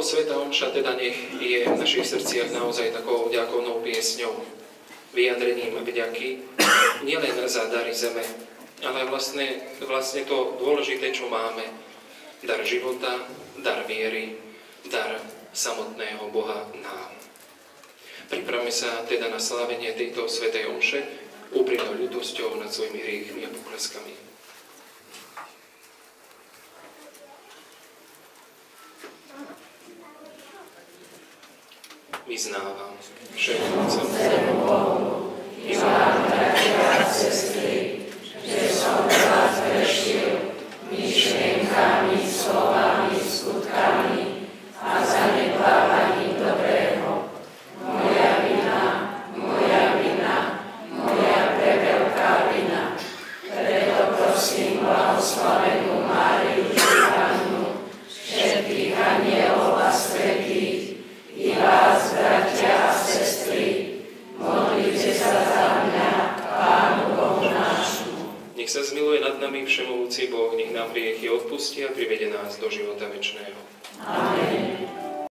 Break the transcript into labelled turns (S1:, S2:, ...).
S1: svätá omša teda nech je v našich srdciach naozaj takou ďakovnou piesňou, vyjadrením vďaky, nielen za dary zeme, ale vlastne to dôležité, čo máme, dar života, dar viery, dar samotného Boha nám. Pripravme sa teda na slávenie tejto svätej omše úprimnou ľutosťou nad svojimi hriechmi a pokleskami. Vyznávam všemohúcemu Bohu i vám, bratia a sestry, že som vás zhrešil myšlienkami, slovami, skutkami a zanedbávaním dobrého. Moja vina, moja preveľká vina. Preto prosím blahoslavenú Máriu, Pannu, všetkých anielov a svätých, i vás, bratia a sestry, modlite sa za mňa, Pánu Bohu nášmu. Nech sa zmiluje nad nami všemohúci Boh, nech nám hriechy odpustí a privede nás do života večného. Amen.